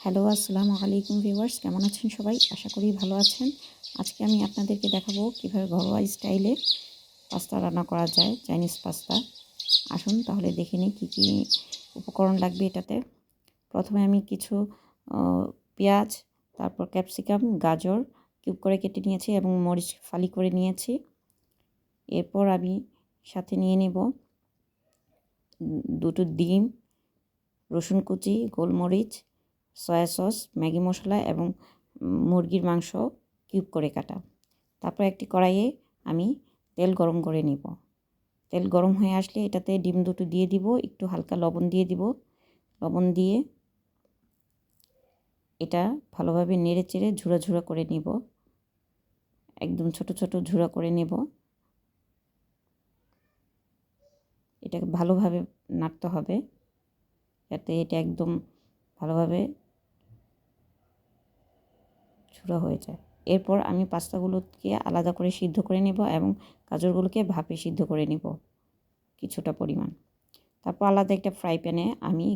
Hello, আসসালামু আলাইকুম viewers, কেমন আছেন সবাই? আশা করি ভালো আছেন। আজকে আমি আপনাদেরকে দেখাবো কীভাবে ঘরোয়া স্টাইলে পাস্তা রান্না করা যায়, চাইনিজ পাস্তা। আসুন তাহলে দেখে নিই কী কী উপকরণ লাগবে এটাতে। প্রথমে আমি কিছু পেঁয়াজ, তারপর ক্যাপসিকাম, গাজর কিউব করে কেটে নিয়েছি এবং মরিচ ফালি করে নিয়েছি। এরপর আমি সাথে নিয়ে নেব দুটো ডিম, রসুন কুচি, গোলমরিচ, সয়া সস, ম্যাগি মশলা এবং মুরগির মাংস কিউব করে কাটা। তারপর একটি কড়াইয়ে আমি তেল গরম করে নিব। তেল গরম হয়ে আসলে এটাতে ডিম দুটো দিয়ে দিব, একটু হালকা লবণ দিয়ে দিব। লবণ দিয়ে এটা ভালোভাবে নেড়ে চেড়ে ঝুরা ঝুরা করে নিব, একদম ছোট ছোট ঝুরা করে নেব। এটাকে ভালোভাবে নাড়তে হবে যাতে এটা একদম ভালোভাবে ঝুরা হয়ে যায়। এরপর আমি পাস্তাগুলোকে আলাদা করে সিদ্ধ করে নেব এবং গাজরগুলোকে ভাপে সিদ্ধ করে নেব কিছুটা পরিমাণ। তারপর আলাদা একটা ফ্রাই প্যানে আমি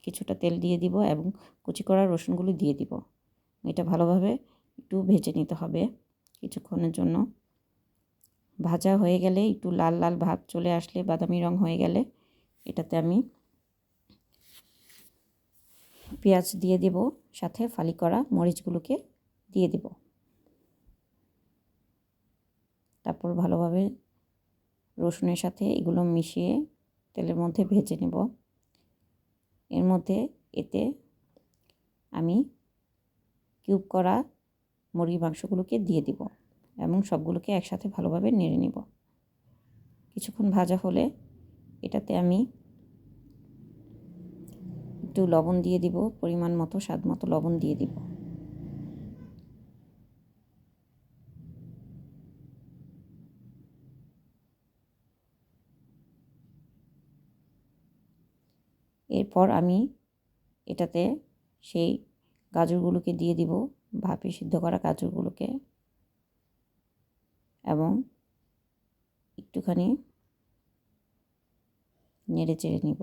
কিছুটা তেল দিয়ে দিব এবং কুচি করা রসুনগুলো দিয়ে দিব। এটা ভালোভাবে একটু ভেজে নিতে হবে কিছুক্ষণের জন্য। ভাজা হয়ে গেলে একটু লাল লাল ভাব চলে আসলে, বাদামি রং হয়ে গেলে এটাতে আমি পেঁয়াজ দিয়ে দেব, সাথে ফালি করা মরিচগুলোকে দিয়ে দেব। তারপর ভালোভাবে রসুনের সাথে এগুলো মিশিয়ে তেলের মধ্যে ভেজে নেব। এর মধ্যে এতে আমি কিউব করা মুরগির মাংসগুলোকে দিয়ে দিব এবং সবগুলোকে একসাথে ভালোভাবে নেড়ে নেব। কিছুক্ষণ ভাজা হলে এটাতে আমি একটু লবণ দিয়ে দিব, পরিমাণ মতো স্বাদ মতো লবণ দিয়ে দিব। এরপর আমি এটাতে সেই গাজরগুলোকে দিয়ে দিব, ভাপে সিদ্ধ করা গাজরগুলোকে, এবং একটুখানি নেড়ে চেড়ে নিব।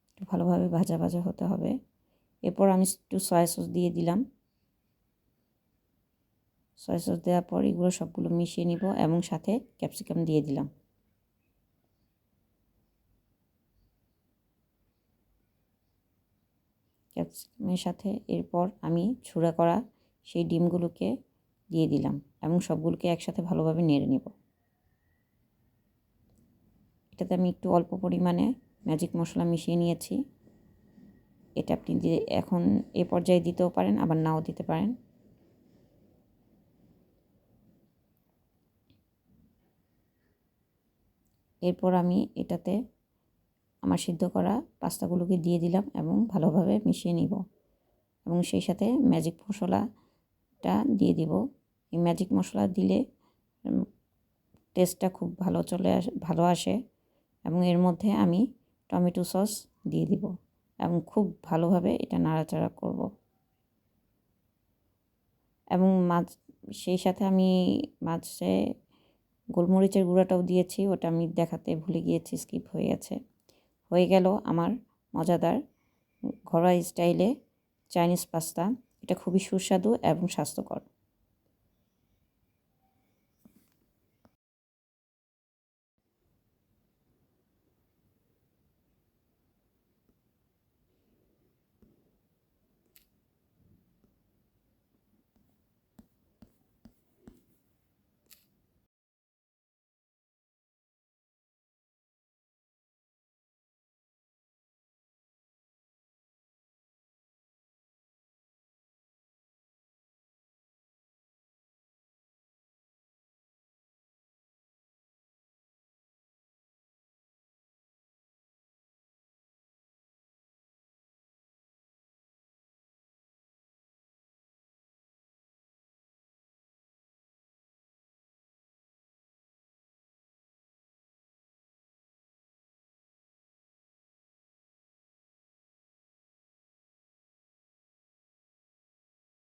একটু ভালোভাবে ভাজা ভাজা হতে হবে। এরপর আমি একটু সয়া সস দিয়ে দিলাম। সয়া সস দেওয়ার পর এগুলো সবগুলো মিশিয়ে নিব এবং সাথে ক্যাপসিকাম দিয়ে দিলাম। ক্যাপসিকামের সাথে এরপর আমি ছুঁড়া করা সেই ডিমগুলোকে দিয়ে দিলাম এবং সবগুলোকে একসাথে ভালোভাবে নেড়ে নেব। এটাতে আমি একটু অল্প পরিমাণে ম্যাজিক মশলা মিশিয়ে নিয়েছি। এটা আপনি এখন এ পর্যায়ে দিতেও পারেন, আবার নাও দিতে পারেন। এরপর আমি এটাতে আমার সিদ্ধ করা পাস্তাগুলোকে দিয়ে দিলাম এবং ভালোভাবে মিশিয়ে নিব এবং সেই সাথে ম্যাজিক মশলাটা দিয়ে দিব। এই ম্যাজিক মশলা দিলে টেস্টটা খুব ভালো আসে এবং এর মধ্যে আমি টমেটো সস দিয়ে দিব এবং খুব ভালোভাবে এটা নাড়াচাড়া করব। এবং সেই সাথে আমি মাঝে গোলমরিচের গুঁড়াটাও দিয়েছি, ওটা আমি দেখাতে ভুলে গিয়েছি, স্কিপ হয়ে গেছে। হয়ে গেল আমার মজাদার ঘরোয়া স্টাইলে চাইনিজ পাস্তা। এটা খুবই সুস্বাদু এবং স্বাস্থ্যকর।